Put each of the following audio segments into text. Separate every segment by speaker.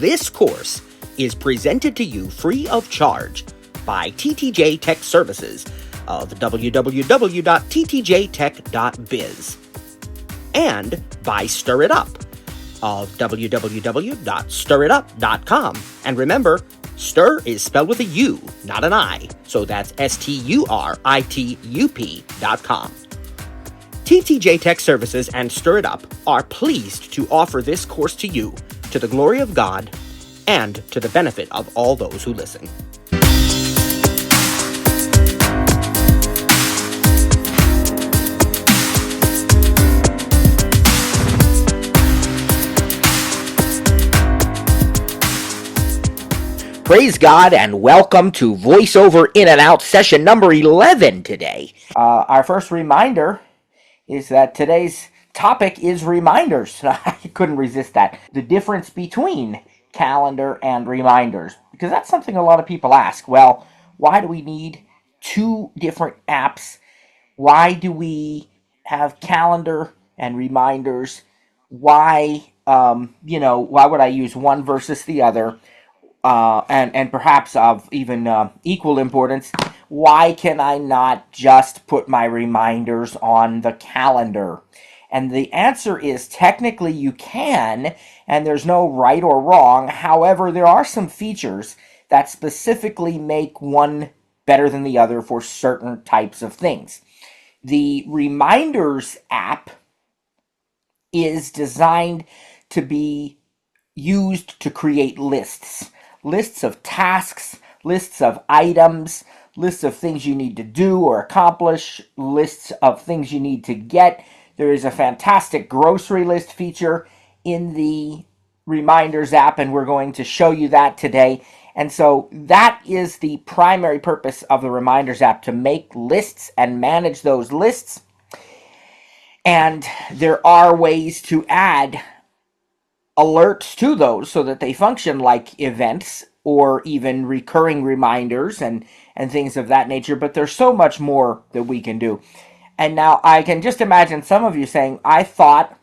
Speaker 1: This course is presented to you free of charge by TTJ Tech Services of www.ttjtech.biz and by Stir It Up of www.stiritup.com. And remember, stir is spelled with a U, not an I, so that's STURITUP.com. TTJ Tech Services and Stir It Up are pleased to offer this course to you to the glory of God and to the benefit of all those who listen. Praise God and welcome to Voiceover In and Out session number 11 today. Our first reminder is that today's topic is reminders. I couldn't resist that. The difference between calendar and reminders, because that's something a lot of people ask. Well, why do we need two different apps? Why do we have calendar and reminders? Why, why would I use one versus the other? And perhaps of even equal importance, why can I not just put my reminders on the calendar? And the answer is technically you can, and there's no right or wrong. However, there are some features that specifically make one better than the other for certain types of things. The Reminders app is designed to be used to create lists of tasks, lists of items, lists of things you need to do or accomplish, lists of things you need to get. There is a fantastic grocery list feature in the Reminders app, and we're going to show you that today. And so that is the primary purpose of the Reminders app, to make lists and manage those lists. And there are ways to add alerts to those so that they function like events or even recurring reminders and things of that nature. But there's so much more that we can do. And now I can just imagine some of you saying, I thought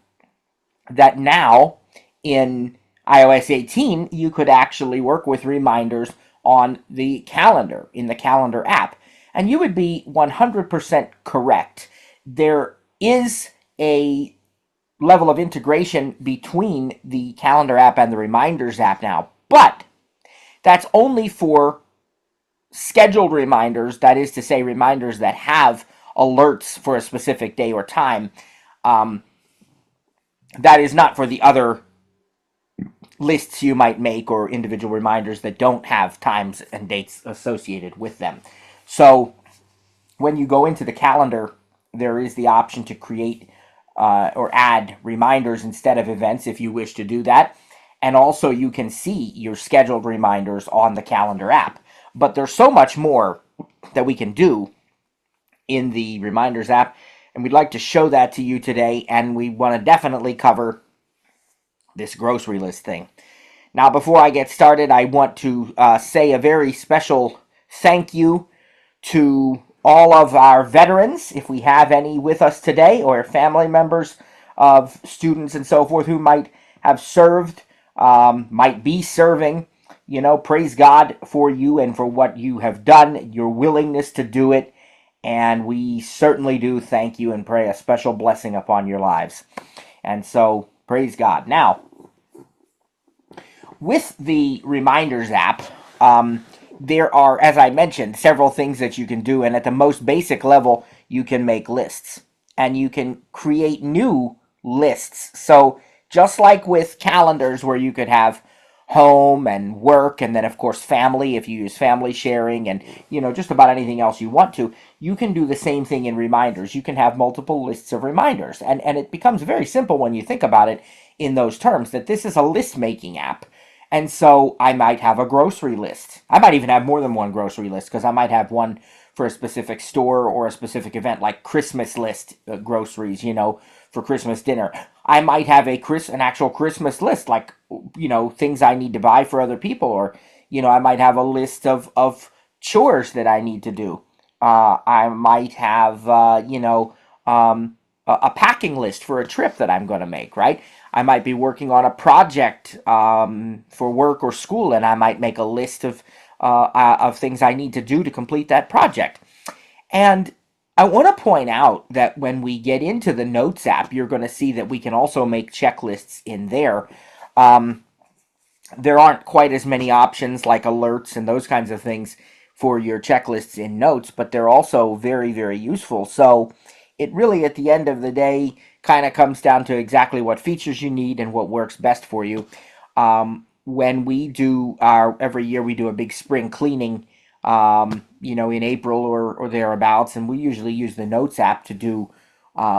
Speaker 1: that now in iOS 18 you could actually work with reminders on the calendar, in the calendar app. And you would be 100% correct. There is a level of integration between the calendar app and the reminders app now, but that's only for scheduled reminders, that is to say reminders that have alerts for a specific day or time. That is not for the other lists you might make or individual reminders that don't have times and dates associated with them. So when you go into the calendar, there is the option to create or add reminders instead of events if you wish to do that. And also you can see your scheduled reminders on the calendar app. But there's so much more that we can do in the Reminders app, and we'd like to show that to you today, and we want to definitely cover this grocery list thing. Now, before I get started, I want to say a very special thank you to all of our veterans, if we have any with us today, or family members of students and so forth who might have served, might be serving. Praise God for you and for what you have done, your willingness to do it, and we certainly do thank you and pray a special blessing upon your lives. And so, praise God. Now, with the Reminders app, there are, as I mentioned, several things that you can do, and at the most basic level, you can make lists, and you can create new lists. So just like with calendars where you could have home and work, and then of course family if you use family sharing, and just about anything else you want to, you can do the same thing in reminders. You can have multiple lists of reminders, and it becomes very simple when you think about it in those terms, that this is a list making app. And so I might have a grocery list. I might even have more than one grocery list, because I might have one for a specific store or a specific event, like Christmas list groceries, for Christmas dinner. I might have an actual Christmas list, like, things I need to buy for other people, or, I might have a list of chores that I need to do. I might have, a packing list for a trip that I'm going to make, right? I might be working on a project for work or school, and I might make a list of things I need to do to complete that project. And I want to point out that when we get into the Notes app, you're going to see that we can also make checklists in there. Um, there aren't quite as many options like alerts and those kinds of things for your checklists in Notes, but they're also very, very useful. So it really, at the end of the day, kind of comes down to exactly what features you need and what works best for you. When we do every year we do a big spring cleaning, in April or thereabouts, and we usually use the Notes app to do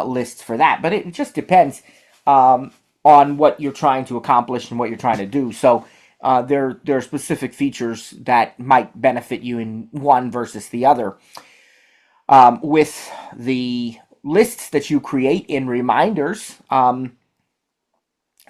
Speaker 1: lists for that. But it just depends on what you're trying to accomplish and what you're trying to do. So there are specific features that might benefit you in one versus the other. With the lists that you create in Reminders,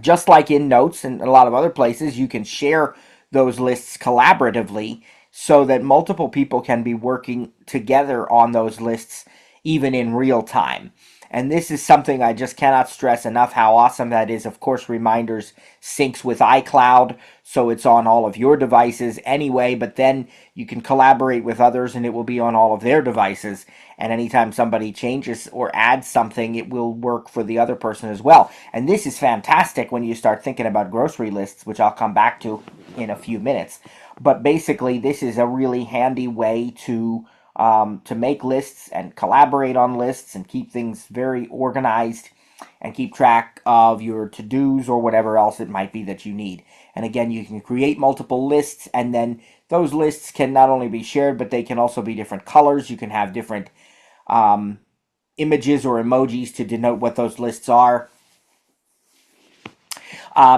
Speaker 1: just like in Notes and a lot of other places, you can share those lists collaboratively so that multiple people can be working together on those lists even in real time. And this is something I just cannot stress enough how awesome that is. Of course, Reminders syncs with iCloud, so it's on all of your devices anyway, but then you can collaborate with others and it will be on all of their devices. And anytime somebody changes or adds something, it will work for the other person as well. And this is fantastic when you start thinking about grocery lists, which I'll come back to in a few minutes. But basically, this is a really handy way to make lists and collaborate on lists and keep things very organized and keep track of your to-dos or whatever else it might be that you need. And again, you can create multiple lists, and then those lists can not only be shared, but they can also be different colors. You can have different images or emojis to denote what those lists are.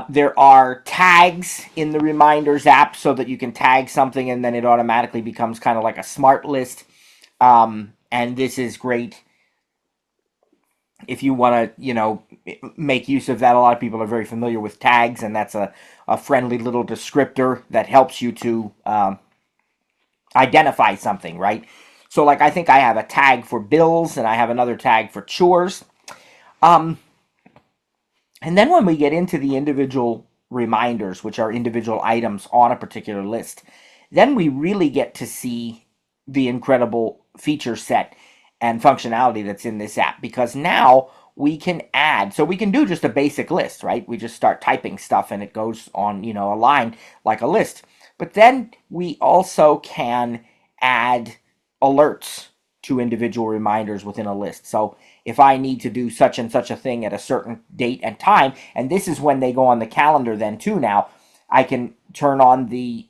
Speaker 1: There are tags in the Reminders app so that you can tag something and then it automatically becomes kind of like a smart list. And this is great if you want to, make use of that. A lot of people are very familiar with tags, and that's a friendly little descriptor that helps you to identify something, right? So, like, I think I have a tag for bills, and I have another tag for chores. And then when we get into the individual reminders, which are individual items on a particular list, then we really get to see the incredible feature set and functionality that's in this app, because now we can add, so we can do just a basic list, right? We just start typing stuff and it goes on, a line like a list. But then we also can add alerts to individual reminders within a list. So if I need to do such and such a thing at a certain date and time, and this is when they go on the calendar then too now, I can turn on the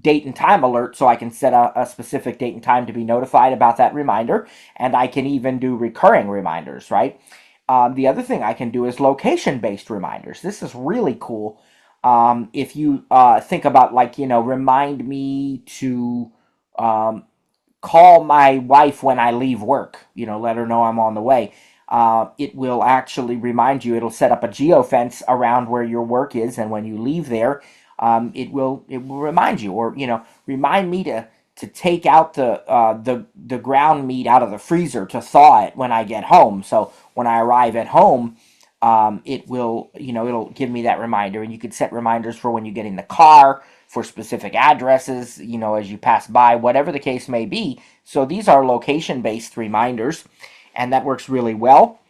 Speaker 1: date and time alert, so I can set a specific date and time to be notified about that reminder, and I can even do recurring reminders, right? The other thing I can do is location-based reminders. This is really cool. If you think about, like, remind me to call my wife when I leave work, let her know I'm on the way. It will actually remind you. It'll set up a geofence around where your work is, and when you leave there, it will remind you, or remind me to take out the ground meat out of the freezer to thaw it when I get home. So when I arrive at home, it will it'll give me that reminder. And you could set reminders for when you get in the car, for specific addresses, as you pass by, whatever the case may be. So these are location-based reminders, and that works really well.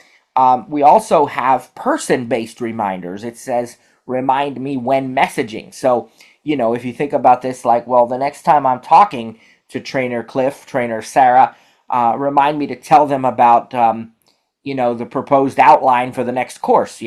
Speaker 1: We also have person-based reminders. It says, remind me when messaging. So, if you think about this, like, well, the next time I'm talking to Trainer Cliff, Trainer Sarah, remind me to tell them about, the proposed outline for the next course,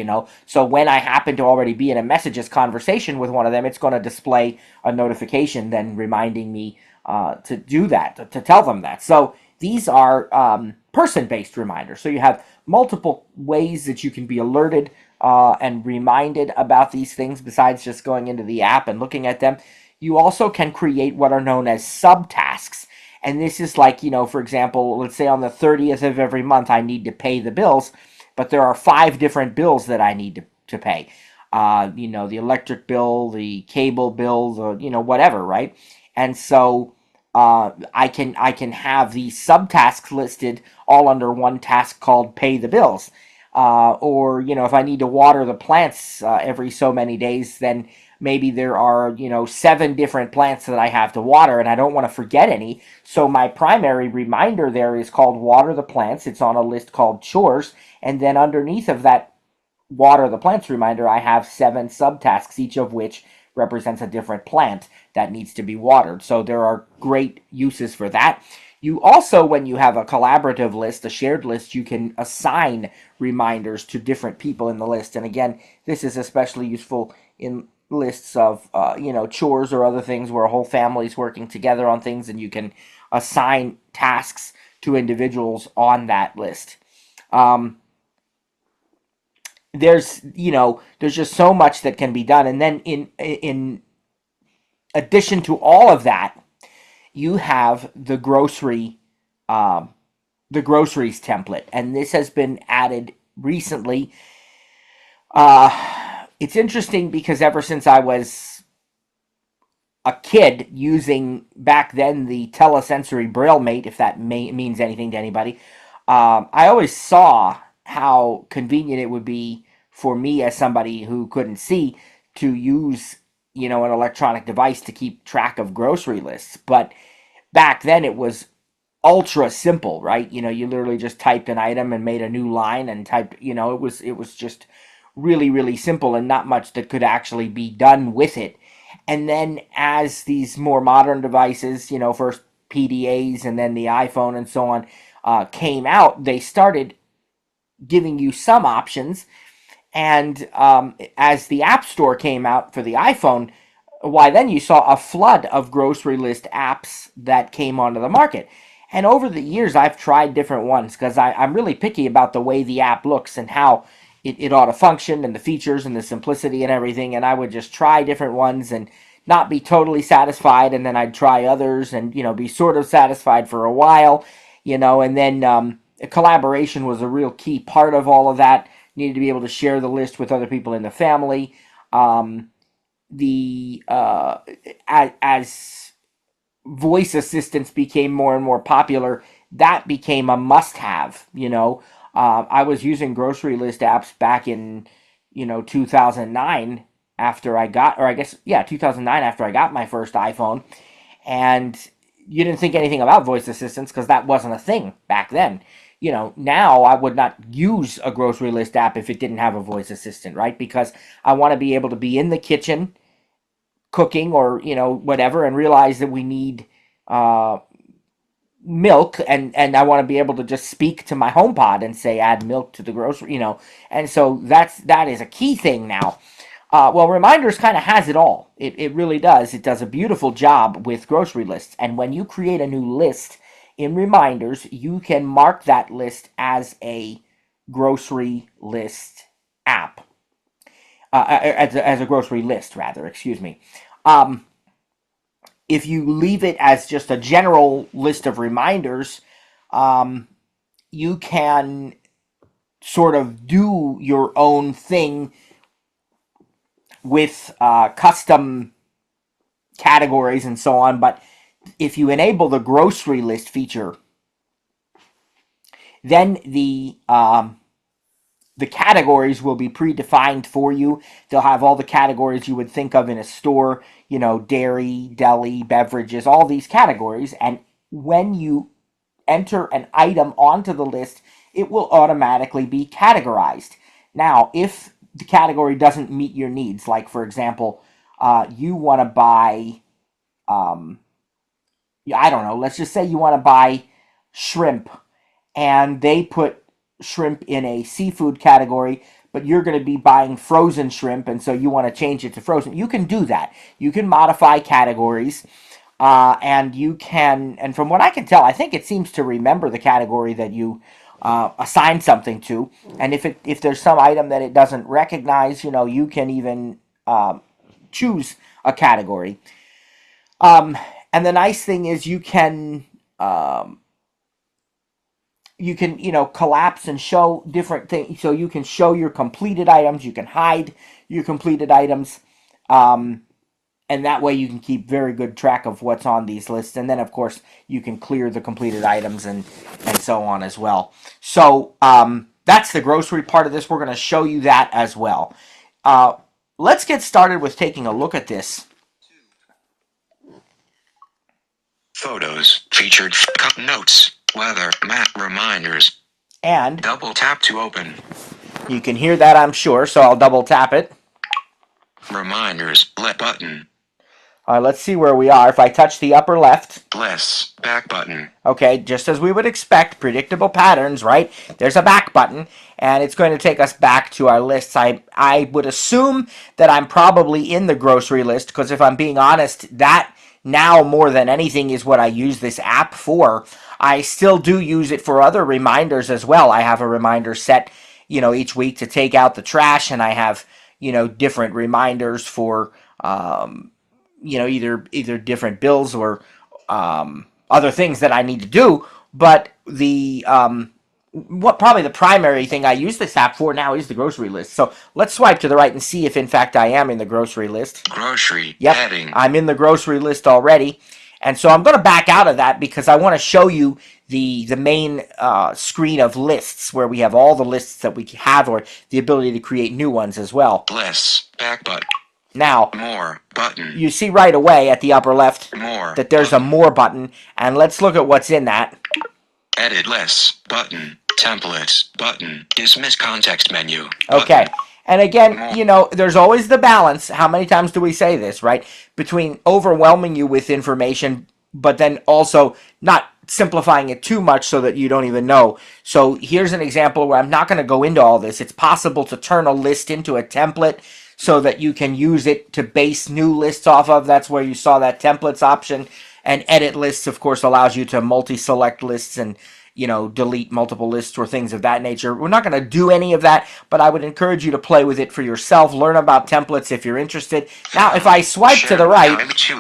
Speaker 1: So when I happen to already be in a messages conversation with one of them, it's going to display a notification then reminding me to do that, to tell them that. So these are person-based reminders. So you have multiple ways that you can be alerted and reminded about these things besides just going into the app and looking at them. You also can create what are known as subtasks. And this is like, for example, let's say on the 30th of every month I need to pay the bills, but there are 5 different bills that I need to pay. The electric bill, the cable bill, the, whatever, right? And so I can have these subtasks listed all under one task called pay the bills. Or if I need to water the plants every so many days, then maybe there are 7 different plants that I have to water, and I don't want to forget any. So my primary reminder there is called water the plants. It's on a list called chores, and then underneath of that water the plants reminder, I have 7 subtasks, each of which represents a different plant that needs to be watered. So there are great uses for that. You also, when you have a collaborative list, a shared list, you can assign reminders to different people in the list. And again, this is especially useful in lists of chores or other things where a whole family is working together on things, and you can assign tasks to individuals on that list. There's just so much that can be done, and then in addition to all of that, you have the groceries template, and this has been added recently. It's interesting because ever since I was a kid using back then the telesensory braille mate, if that means anything to anybody, I always saw how convenient it would be for me as somebody who couldn't see to use an electronic device to keep track of grocery lists. But back then it was ultra simple, right? You literally just typed an item and made a new line and typed, it was just really, really simple and not much that could actually be done with it. And then as these more modern devices, first PDAs and then the iPhone and so on, came out, they started giving you some options. And as the App Store came out for the iPhone, why then you saw a flood of grocery list apps that came onto the market. And over the years, I've tried different ones because I'm really picky about the way the app looks and how it ought to function and the features and the simplicity and everything. And I would just try different ones and not be totally satisfied. And then I'd try others and, be sort of satisfied for a while, and then collaboration was a real key part of all of that. You needed to be able to share the list with other people in the family. As voice assistants became more and more popular, that became a must-have. I was using grocery list apps back in 2009 after I got, or I guess 2009 after I got my first iPhone, and you didn't think anything about voice assistants because that wasn't a thing back then. Now I would not use a grocery list app if it didn't have a voice assistant, right? Because I want to be able to be in the kitchen cooking or whatever and realize that we need milk, and I want to be able to just speak to my HomePod and say add milk to the grocery, and so that is a key thing now. Well, Reminders kind of has it all. It really does. It does a beautiful job with grocery lists, and when you create a new list in Reminders, you can mark that list as a grocery list app. As a grocery list, rather, excuse me. If you leave it as just a general list of reminders, you can sort of do your own thing with custom categories and so on. But if you enable the grocery list feature, then the categories will be predefined for you. They'll have all the categories you would think of in a store, dairy, deli, beverages, all these categories. And when you enter an item onto the list, it will automatically be categorized. Now, if the category doesn't meet your needs, like for example, you want to buy, I don't know, let's just say you want to buy shrimp, and they put shrimp in a seafood category, but you're going to be buying frozen shrimp, and so you want to change it to frozen. You can do that. You can modify categories, and you can, and from what I can tell, I think it seems to remember the category that you assign something to. And if there's some item that it doesn't recognize, you can even choose a category. And the nice thing is you can collapse and show different things. So you can show your completed items. You can hide your completed items. and that way you can keep very good track of what's on these lists. And then, of course, you can clear the completed items and so on as well. So that's the grocery part of this. We're going to show you that as well. Let's get started with taking a look at this.
Speaker 2: Photos, featured, notes, weather, map, reminders.
Speaker 1: And
Speaker 2: double tap to open.
Speaker 1: You can hear that, I'm sure, so I'll double tap it.
Speaker 2: Reminders, let button.
Speaker 1: All right, let's see where we are. If I touch the upper left.
Speaker 2: Less, back button.
Speaker 1: Okay, just as we would expect, predictable patterns, right? There's a back button, and it's going to take us back to our lists. I would assume that I'm probably in the grocery list, because if I'm being honest, that now more than anything is what I use this app for. I still do use it for other reminders as well. I have a reminder set, each week to take out the trash, and I have, different reminders for, either different bills or other things that I need to do. But probably the primary thing I use this app for now is the grocery list. So let's swipe to the right and see if in fact I am in the grocery list.
Speaker 2: Grocery.
Speaker 1: Yep,
Speaker 2: heading.
Speaker 1: I'm in the grocery list already. And so I'm going to back out of that because I want to show you the main screen of lists where we have all the lists that we have, or the ability to create new ones as well.
Speaker 2: Less, back button.
Speaker 1: Now,
Speaker 2: more button.
Speaker 1: You see right away at the upper left
Speaker 2: more
Speaker 1: that there's a more button, and let's look at what's in that.
Speaker 2: Edit less button. Templates button. Dismiss context menu.
Speaker 1: Okay. And again, there's always the balance. How many times do we say this, right? Between overwhelming you with information, but then also not simplifying it too much so that you don't even know. So here's an example where I'm not going to go into all this. It's possible to turn a list into a template so that you can use it to base new lists off of. That's where you saw that templates option. And edit lists, of course, allows you to multi-select lists and delete multiple lists or things of that nature. We're not going to do any of that, but I would encourage you to play with it for yourself. Learn about templates if you're interested. Now, if I swipe to the right,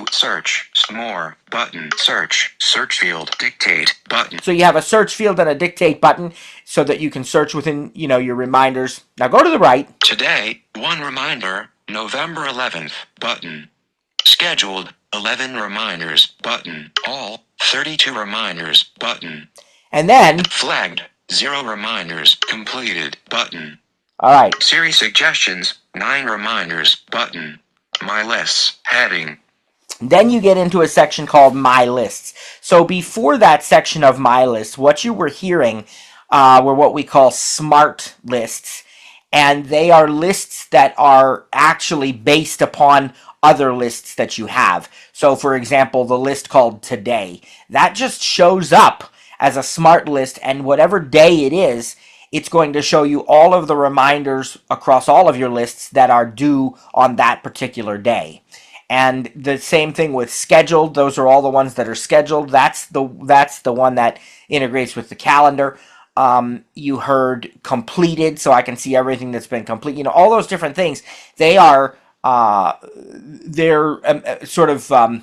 Speaker 2: search, more, button, search field, dictate, button.
Speaker 1: So you have a search field and a dictate button so that you can search within, your reminders. Now go to the right.
Speaker 2: Today, one reminder, November 11th, button. Scheduled, 11 reminders, button. All, 32 reminders, button.
Speaker 1: And then
Speaker 2: flagged, 0 reminders, completed, button.
Speaker 1: All right.
Speaker 2: Siri suggestions, 9 reminders, button. My lists, heading.
Speaker 1: Then you get into a section called My Lists. So before that section of My Lists, what you were hearing were what we call smart lists. And they are lists that are actually based upon other lists that you have. So for example, the list called Today, that just shows up as a smart list, and whatever day it is, it's going to show you all of the reminders across all of your lists that are due on that particular day. And the same thing with scheduled. Those are all the ones that are scheduled. That's the one that integrates with the calendar. You heard completed, so I can see everything that's been complete. All those different things. They are sort of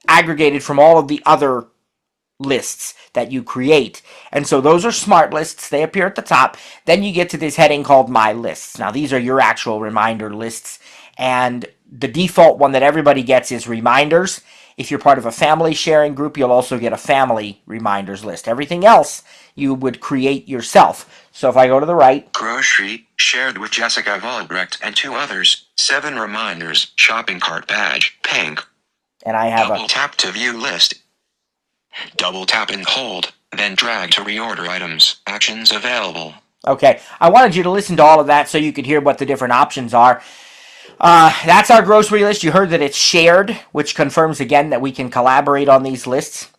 Speaker 1: aggregated from all of the other lists that you create. And so those are smart lists. They appear at the top. Then you get to this heading called My Lists. Now these are your actual reminder lists. And the default one that everybody gets is reminders. If you're part of a family sharing group, you'll also get a family reminders list. Everything else you would create yourself. So if I go to the right.
Speaker 2: Grocery, shared with Jessica Volbrecht and 2 others. 7 reminders, shopping cart badge, pink.
Speaker 1: And I have
Speaker 2: double tap to view list. Double tap and hold, then drag to reorder items. Actions available.
Speaker 1: Okay, I wanted you to listen to all of that so you could hear what the different options are. That's our grocery list. You heard that it's shared, which confirms again that we can collaborate on these lists.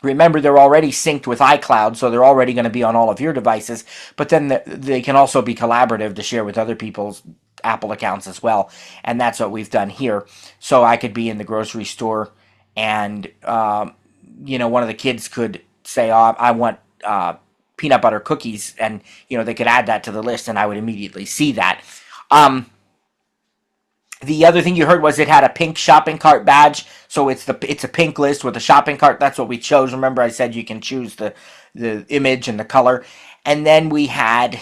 Speaker 1: Remember, they're already synced with iCloud, so they're already going to be on all of your devices. But then they can also be collaborative to share with other people's Apple accounts as well. And that's what we've done here. So I could be in the grocery store and, one of the kids could say, oh, I want peanut butter cookies. And, they could add that to the list and I would immediately see that. The other thing you heard was it had a pink shopping cart badge. So it's a pink list with a shopping cart. That's what we chose. Remember I said you can choose the image and the color. And then we had,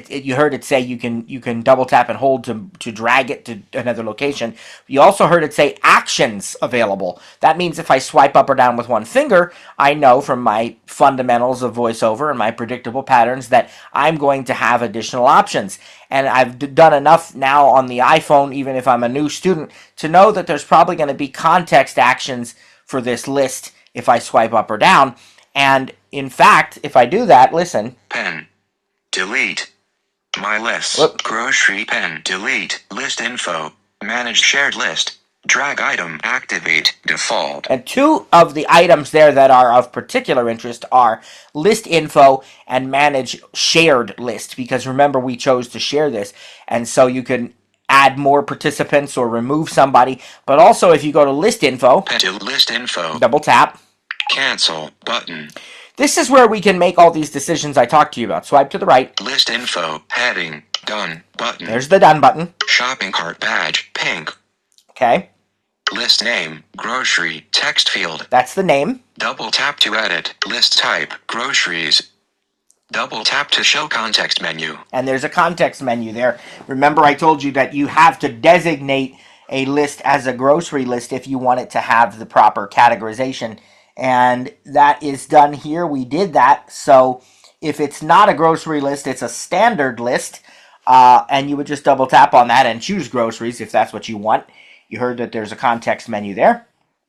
Speaker 1: you heard it say you can double tap and hold to drag it to another location. You also heard it say actions available. That means if I swipe up or down with one finger, I know from my fundamentals of VoiceOver and my predictable patterns that I'm going to have additional options. And I've done enough now on the iPhone, even if I'm a new student, to know that there's probably going to be context actions for this list if I swipe up or down. And in fact, if I do that, listen.
Speaker 2: Pen. Delete. My lists.
Speaker 1: Whoop.
Speaker 2: Grocery pen. Delete. List info. Manage shared list. Drag item. Activate. Default.
Speaker 1: And two of the items there that are of particular interest are list info and manage shared list, because remember we chose to share this, and so you can add more participants or remove somebody. But also if you go to list info,
Speaker 2: List info.
Speaker 1: double tap,
Speaker 2: Cancel button.
Speaker 1: this is where we can make all these decisions I talked to you about. Swipe to the right.
Speaker 2: List info. Heading. Done button.
Speaker 1: There's the done button.
Speaker 2: Shopping cart badge. Pink.
Speaker 1: Okay.
Speaker 2: List name. Grocery. Text field.
Speaker 1: That's the name.
Speaker 2: Double tap to edit. List type. Groceries. Double tap to show context menu.
Speaker 1: And there's a context menu there. Remember I told you that you have to designate a list as a grocery list if you want it to have the proper categorization. And that is done here. We did that. So if it's not a grocery list, it's a standard list. And you would just double tap on that and choose groceries if that's what you want. You heard that there's a context menu there.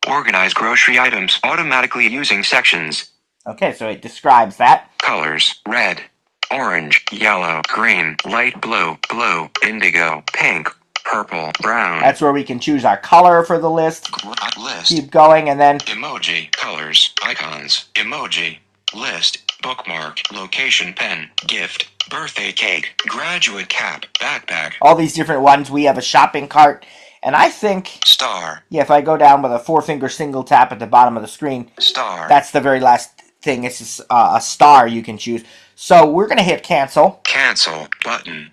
Speaker 2: Organize grocery items automatically using sections.
Speaker 1: Okay, so it describes that.
Speaker 2: Colors. Red. Orange. Yellow. Green. Light blue. Blue. Indigo. Pink. Purple. Brown.
Speaker 1: That's where we can choose our color for the list.
Speaker 2: List.
Speaker 1: Keep going, and then
Speaker 2: Emoji. Colors. Icons. Emoji. List. Bookmark. Location. Pen. Gift. Birthday cake. Graduate cap. Backpack.
Speaker 1: all these different ones. We have a shopping cart. And I think,
Speaker 2: Star.
Speaker 1: yeah, if I go down with a 4-finger single tap at the bottom of the screen,
Speaker 2: Star.
Speaker 1: that's the very last thing. It's just, a star you can choose. So we're going to hit cancel.
Speaker 2: Cancel button.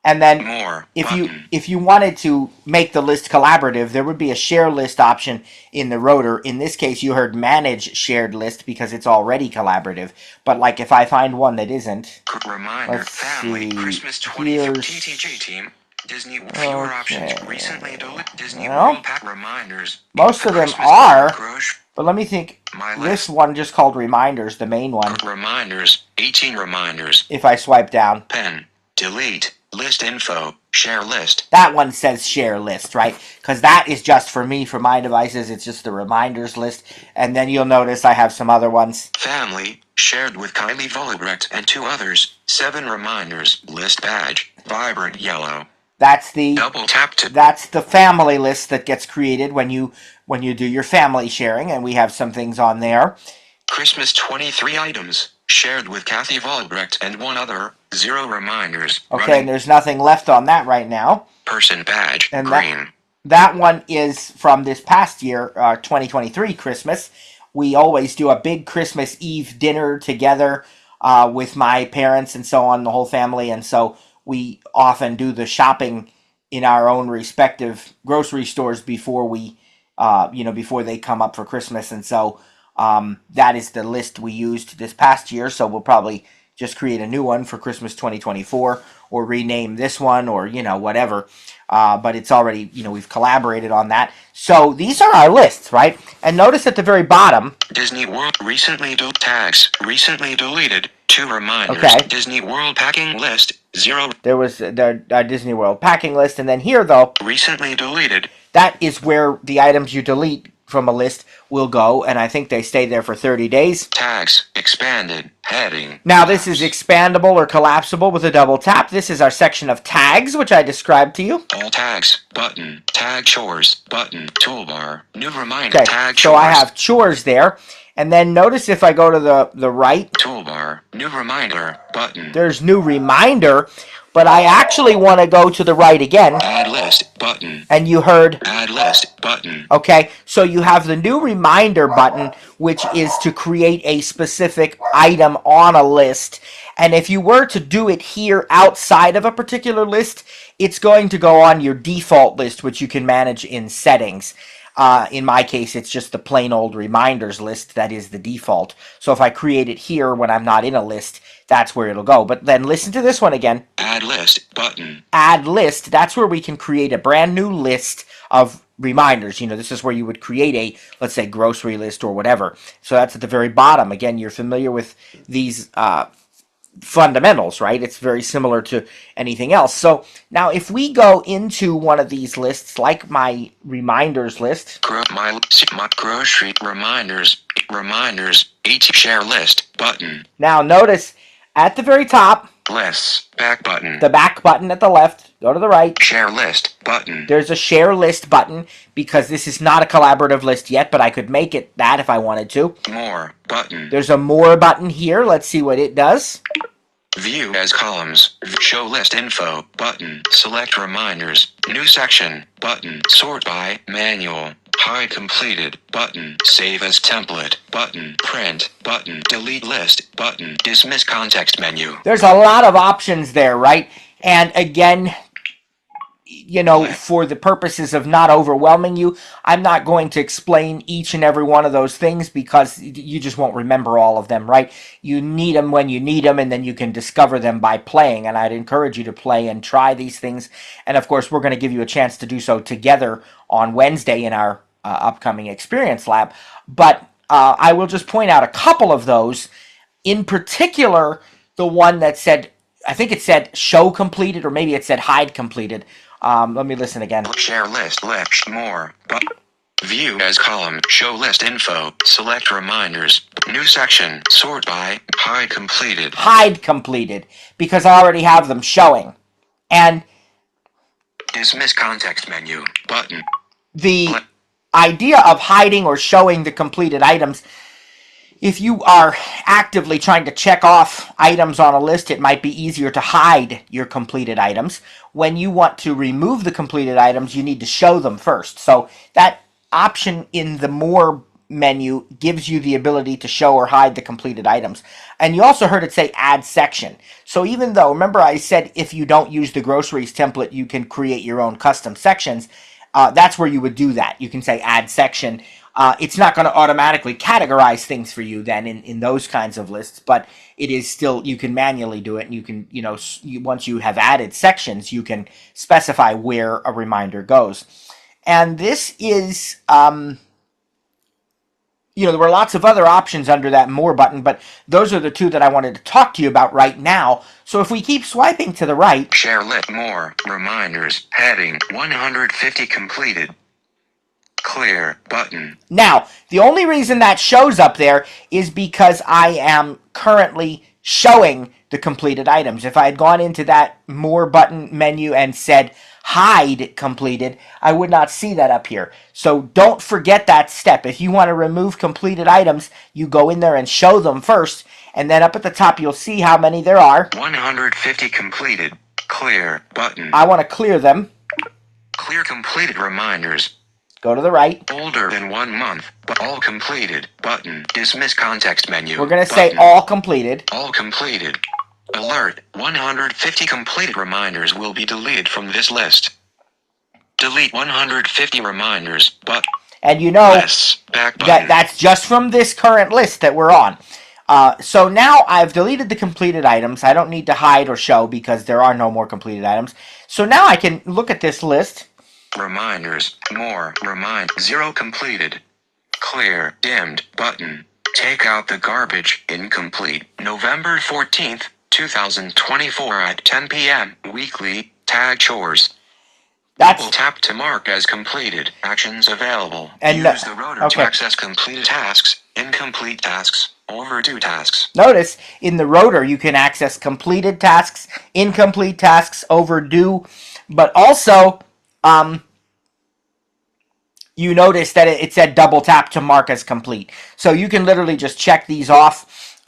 Speaker 1: And then
Speaker 2: More
Speaker 1: if
Speaker 2: button.
Speaker 1: you wanted to make the list collaborative, there would be a share list option in the rotor. In this case, you heard manage shared list because it's already collaborative. But like if I find one that isn't,
Speaker 2: Reminder.
Speaker 1: let's
Speaker 2: Family.
Speaker 1: see,
Speaker 2: Christmas 20
Speaker 1: here's-
Speaker 2: TTJ team. Disney fewer options.
Speaker 1: Okay.
Speaker 2: Recently deleted. Disney
Speaker 1: Well,
Speaker 2: World Pack reminders.
Speaker 1: most of them
Speaker 2: Christmas
Speaker 1: are.
Speaker 2: Grocery.
Speaker 1: but let me think.
Speaker 2: My
Speaker 1: This
Speaker 2: list.
Speaker 1: one just called reminders, the main one.
Speaker 2: Reminders. 18 reminders.
Speaker 1: If I swipe down,
Speaker 2: Pen. Delete. List info. Share list.
Speaker 1: that one says share list, right? Because that is just for me, for my devices. It's just the reminders list. And then you'll notice I have some other ones.
Speaker 2: Family. Shared with Kylie Volebrecht and 2 others. 7 reminders. List badge. Vibrant yellow.
Speaker 1: That's the
Speaker 2: Double tap to.
Speaker 1: that's the family list that gets created when you do your family sharing, and we have some things on there.
Speaker 2: Christmas 23 items. Shared with Kathy Volebrecht and 1 other. 0 reminders.
Speaker 1: Okay,
Speaker 2: Running.
Speaker 1: and there's nothing left on that right now.
Speaker 2: Person badge.
Speaker 1: And
Speaker 2: Green.
Speaker 1: That one is from this past year, 2023 Christmas. We always do a big Christmas Eve dinner together with my parents and so on, the whole family, and so we often do the shopping in our own respective grocery stores before we, before they come up for Christmas, and so that is the list we used this past year. So we'll probably just create a new one for Christmas 2024, or rename this one, or whatever. But it's already, we've collaborated on that. So these are our lists, right? And notice at the very bottom,
Speaker 2: Disney World recently tags. Recently deleted. 2 reminders.
Speaker 1: Okay.
Speaker 2: Disney World packing list. 0.
Speaker 1: there was the Disney World packing list, and then here though,
Speaker 2: Recently deleted.
Speaker 1: that is where the items you delete from a list will go, and I think they stay there for 30 days.
Speaker 2: Tags. Expanded. Heading.
Speaker 1: Now this is expandable or collapsible with a double tap. This is our section of tags, which I described to you.
Speaker 2: All tags. Button. Tag chores. Button. Toolbar. New reminder.
Speaker 1: Okay,
Speaker 2: Tag
Speaker 1: so
Speaker 2: chores.
Speaker 1: I have chores there, and then notice if I go to the right,
Speaker 2: Toolbar. New reminder. Button.
Speaker 1: there's new reminder, but I actually want to go to the right again,
Speaker 2: Add list. Button.
Speaker 1: and you heard,
Speaker 2: Add list. Button.
Speaker 1: okay, so you have the new reminder button, which is to create a specific item on a list. And if you were to do it here outside of a particular list, it's going to go on your default list, which you can manage in settings. In my case, it's just the plain old reminders list that is the default. So if I create it here when I'm not in a list, that's where it'll go. But then listen to this one again.
Speaker 2: Add list button.
Speaker 1: Add list, that's where we can create a brand new list of reminders. You know, this is where you would create a, let's say, grocery list or whatever. So that's at the very bottom. Again, you're familiar with these fundamentals, right? It's very similar to anything else. So now if we go into one of these lists, like my reminders list.
Speaker 2: My grocery reminders, share list button.
Speaker 1: Now notice at the very top,
Speaker 2: Lists, back button.
Speaker 1: The back button at the left, go to the right.
Speaker 2: Share list button.
Speaker 1: There's a share list button because this is not a collaborative list yet, but I could make it that if I wanted to.
Speaker 2: More button.
Speaker 1: There's a more button here. Let's see what it does.
Speaker 2: View as columns. Show list info button. Select reminders. New section button. Sort by manual. Hide completed button. Save as template button. Print button. Delete list button. Dismiss context menu.
Speaker 1: There's a lot of options there, right? And again, you know, for the purposes of not overwhelming you, I'm not going to explain each and every one of those things because you just won't remember all of them, right? You need them when you need them, and then you can discover them by playing. And I'd encourage you to play and try these things. And of course, we're going to give you a chance to do so together on Wednesday in our upcoming experience lab. But I will just point out a couple of those. In particular, the one that said, I think it said show completed, or maybe it said hide completed. Let me listen again.
Speaker 2: Share list, more, but view as column, show list info, select reminders, new section, sort by, hide completed.
Speaker 1: Hide completed, because I already have them showing. And
Speaker 2: dismiss context menu, button.
Speaker 1: The idea of hiding or showing the completed items, if you are actively trying to check off items on a list, it might be easier to hide your completed items. When you want to remove the completed items, you need to show them first. So that option in the More menu gives you the ability to show or hide the completed items. And you also heard it say Add Section. So even though, remember I said if you don't use the groceries template, you can create your own custom sections. That's where you would do that. You can say Add Section. It's not going to automatically categorize things for you then in those kinds of lists, but it is still, you can manually do it, and you can, you know, once you have added sections, you can specify where a reminder goes. And this is, you know, there were lots of other options under that More button, but those are the two that I wanted to talk to you about right now. So if we keep swiping to the right.
Speaker 2: Share list, more, reminders, heading, 150 completed. Clear button.
Speaker 1: Now, the only reason that shows up there is because I am currently showing the completed items. If I had gone into that More button menu and said hide completed, I would not see that up here. So don't forget that step. If you want to remove completed items, you go in there and show them first, and then up at the top you'll see how many there are.
Speaker 2: 150 completed. Clear button.
Speaker 1: I want to clear them.
Speaker 2: Clear completed reminders.
Speaker 1: Go to the right.
Speaker 2: Older than 1 month, but all completed button. Dismiss context menu.
Speaker 1: We're going to say all completed.
Speaker 2: All completed. Alert, 150 completed reminders will be deleted from this list. Delete 150 reminders, but...
Speaker 1: And you know, that's just from this current list that we're on. So now I've deleted the completed items. I don't need to hide or show because there are no more completed items. So now I can look at this list.
Speaker 2: Reminders, more, remind, 0 completed. Clear, dimmed, button. Take out the garbage, incomplete. November 14th, 2024 at 10 p.m. Weekly, tag chores. Double tap to mark as completed. Actions available. And use the rotor to access completed tasks, incomplete tasks, overdue tasks.
Speaker 1: Notice in the rotor you can access completed tasks, incomplete tasks, overdue, but also you notice that it said double tap to mark as complete. So you can literally just check these off.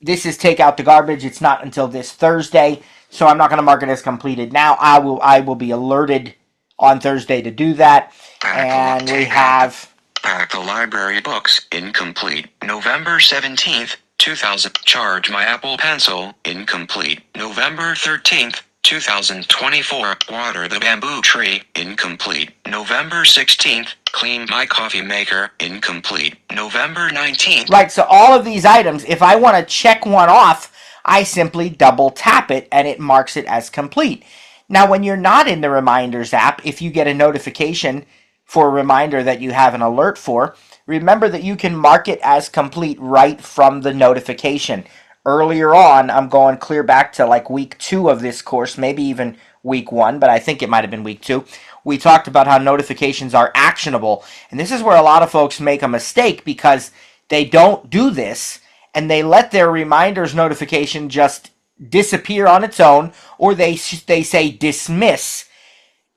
Speaker 1: This is take out the garbage. It's not until this Thursday, so I'm not going to mark it as completed now. I will be alerted on Thursday to do that. And we have...
Speaker 2: Pack the library books, incomplete. November 17th, 2000. Charge my Apple Pencil, incomplete. November 13th, 2024. Water the bamboo tree, incomplete. November 16th. Clean my coffee maker, incomplete. November 19th.
Speaker 1: Right, so all of these items, if I want to check one off, I simply double tap it and it marks it as complete. Now, when you're not in the Reminders app, if you get a notification for a reminder that you have an alert for, remember that you can mark it as complete right from the notification. Earlier on, I'm going clear back to like week 2 of this course, maybe even week 1, but I think it might have been week 2. We talked about how notifications are actionable. And this is where a lot of folks make a mistake because they don't do this and they let their reminders notification just disappear on its own, or they say dismiss.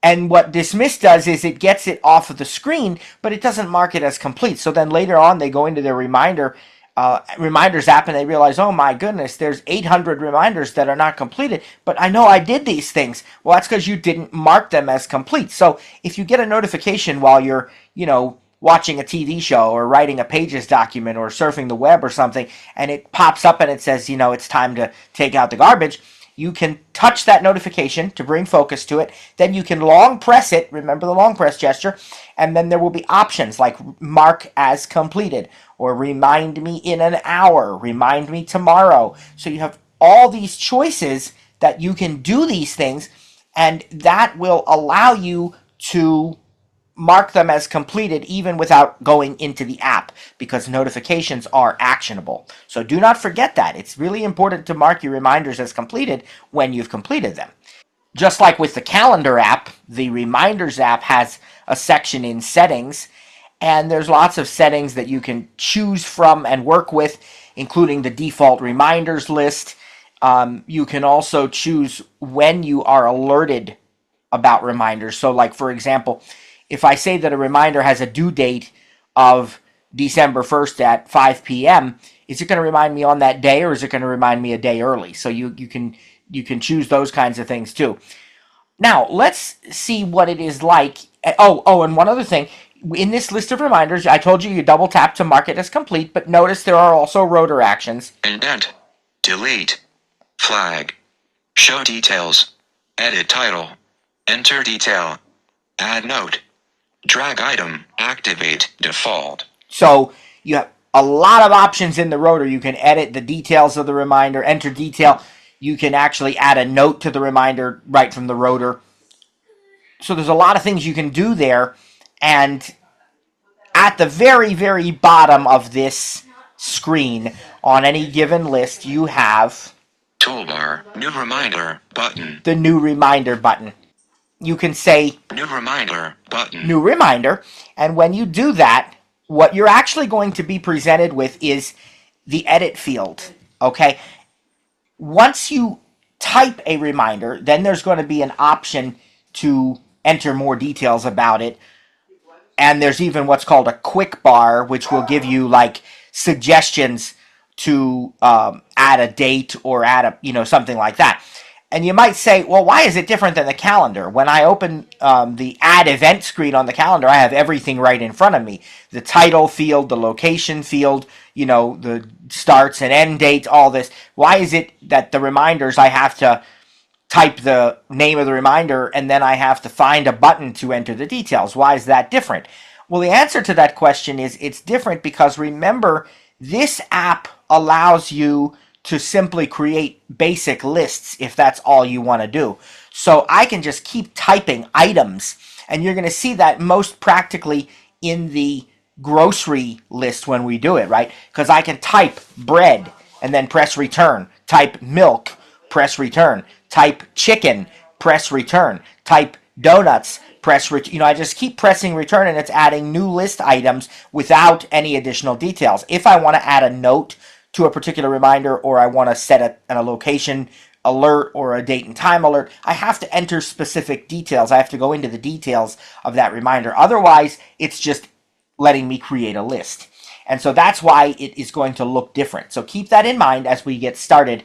Speaker 1: And what dismiss does is it gets it off of the screen, but it doesn't mark it as complete. So then later on, they go into their reminders app and they realize, oh my goodness, there's 800 reminders that are not completed, but I know I did these things. Well, that's because you didn't mark them as complete. So if you get a notification while you're, watching a TV show or writing a Pages document or surfing the web or something, and it pops up and it says, it's time to take out the garbage, you can touch that notification to bring focus to it. Then you can long press it. Remember the long press gesture. And then there will be options like mark as completed or remind me in an hour, remind me tomorrow. So you have all these choices that you can do these things, and that will allow you to mark them as completed even without going into the app because notifications are actionable. So do not forget that. It's really important to mark your reminders as completed when you've completed them. Just like with the calendar app, the reminders app has a section in settings, and there's lots of settings that you can choose from and work with, including the default reminders list. You can also choose when you are alerted about reminders. So like, for example, if I say that a reminder has a due date of December 1st at 5 p.m., is it going to remind me on that day, or is it going to remind me a day early? So you can choose those kinds of things too. Now, let's see what it is like. And one other thing. In this list of reminders, I told you double tap to mark it as complete, but notice there are also rotor actions.
Speaker 2: Indent. Delete. Flag. Show details. Edit title. Enter detail. Add note. Drag item. Activate default.
Speaker 1: So you have a lot of options in the rotor. You can edit the details of the reminder, enter detail. You can actually add a note to the reminder right from the rotor. So there's a lot of things you can do there. And at the very, very bottom of this screen, on any given list, you have
Speaker 2: Toolbar. New reminder button.
Speaker 1: the new reminder button. You can say
Speaker 2: New reminder button.
Speaker 1: new reminder. And when you do that, what you're actually going to be presented with is the edit field. Okay? Once you type a reminder, then there's going to be an option to enter more details about it. And there's even what's called a quick bar, which will give you like suggestions to add a date or add a, something like that. And you might say, well, why is it different than the calendar? When I open the add event screen on the calendar, I have everything right in front of me. The title field, the location field, the starts and end date, all this. Why is it that the reminders I have to type the name of the reminder and then I have to find a button to enter the details? Why is that different? Well, the answer to that question is it's different because remember, this app allows you to simply create basic lists if that's all you want to do. So I can just keep typing items, and you're going to see that most practically in the grocery list when we do it, right? Because I can type bread and then press return, type milk, press return, type chicken, press return, type donuts, press return. I just keep pressing return, and it's adding new list items without any additional details. If I want to add a note to a particular reminder, or I want to set a location alert or a date and time alert, I have to enter specific details. I have to go into the details of that reminder. Otherwise, it's just letting me create a list. And so that's why it is going to look different. So keep that in mind as we get started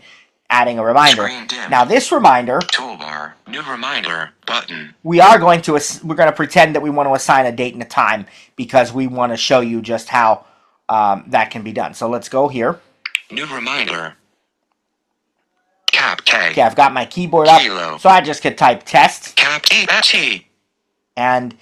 Speaker 1: adding a reminder. Now this reminder,
Speaker 2: Toolbar. New reminder button.
Speaker 1: we're going to pretend that we want to assign a date and a time because we want to show you just how that can be done. So let's go here.
Speaker 2: New reminder. Cap K.
Speaker 1: Okay, I've got my keyboard up,
Speaker 2: Kilo.
Speaker 1: so I just could type test.
Speaker 2: Cap E.
Speaker 1: And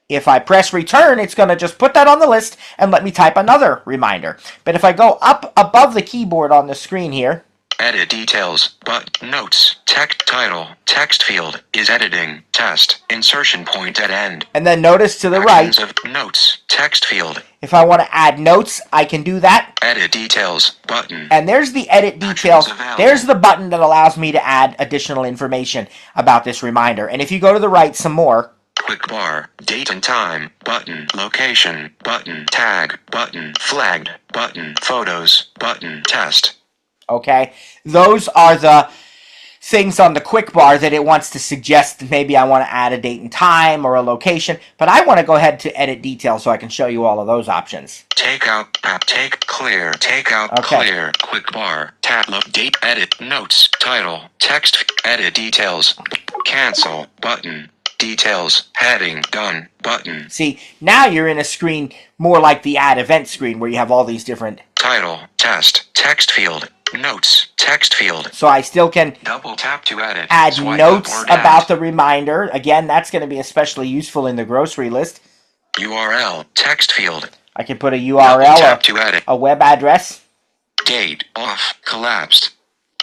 Speaker 1: if I press return, it's going to just put that on the list and let me type another reminder. But if I go up above the keyboard on the screen here,
Speaker 2: edit details, but notes, text title, text field, is editing, test, insertion point at end.
Speaker 1: And then notice to the
Speaker 2: Actions
Speaker 1: right,
Speaker 2: of notes, text field,
Speaker 1: if I want to add notes, I can do that.
Speaker 2: edit details, button.
Speaker 1: And there's the edit details. There's the button that allows me to add additional information about this reminder. And if you go to the right some more,
Speaker 2: Quick bar, date and time, button, location, button, tag, button, flagged, button, photos, button, test.
Speaker 1: okay, those are the things on the quick bar that it wants to suggest. Maybe I want to add a date and time or a location, but I want to go ahead to edit details so I can show you all of those options.
Speaker 2: Take out, take clear, take out,
Speaker 1: Okay.
Speaker 2: clear, quick bar, tab, date, edit, notes, title, text, edit details, cancel, button, details, heading, done, button,
Speaker 1: See, now you're in a screen more like the add event screen where you have all these different,
Speaker 2: title, test, text field, notes, text field,
Speaker 1: so I still can
Speaker 2: double tap to edit,
Speaker 1: add
Speaker 2: swipe
Speaker 1: notes
Speaker 2: up or down.
Speaker 1: about the reminder. Again, that's going to be especially useful in the grocery list.
Speaker 2: URL, text field,
Speaker 1: I can put a
Speaker 2: double
Speaker 1: URL,
Speaker 2: tap to edit,
Speaker 1: a web address.
Speaker 2: date, off, collapsed,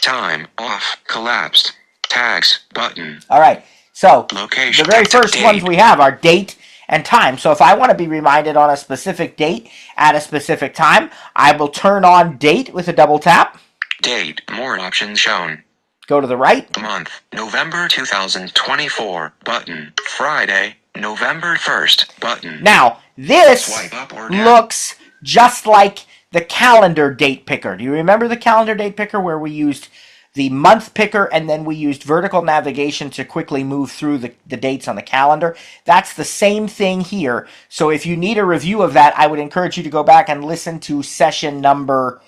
Speaker 2: time, off, collapsed, tags, button,
Speaker 1: All right, so
Speaker 2: location,
Speaker 1: the very first
Speaker 2: date,
Speaker 1: ones we have are date and time. So if I want to be reminded on a specific date at a specific time, I will turn on date with a double tap.
Speaker 2: date, more options shown.
Speaker 1: Go to the right.
Speaker 2: Month, November 2024, button, Friday, November 1st, button.
Speaker 1: Now, this
Speaker 2: Swipe up or down.
Speaker 1: looks just like the calendar date picker. Do you remember the calendar date picker where we used the month picker and then we used vertical navigation to quickly move through the dates on the calendar? That's the same thing here. So if you need a review of that, I would encourage you to go back and listen to session number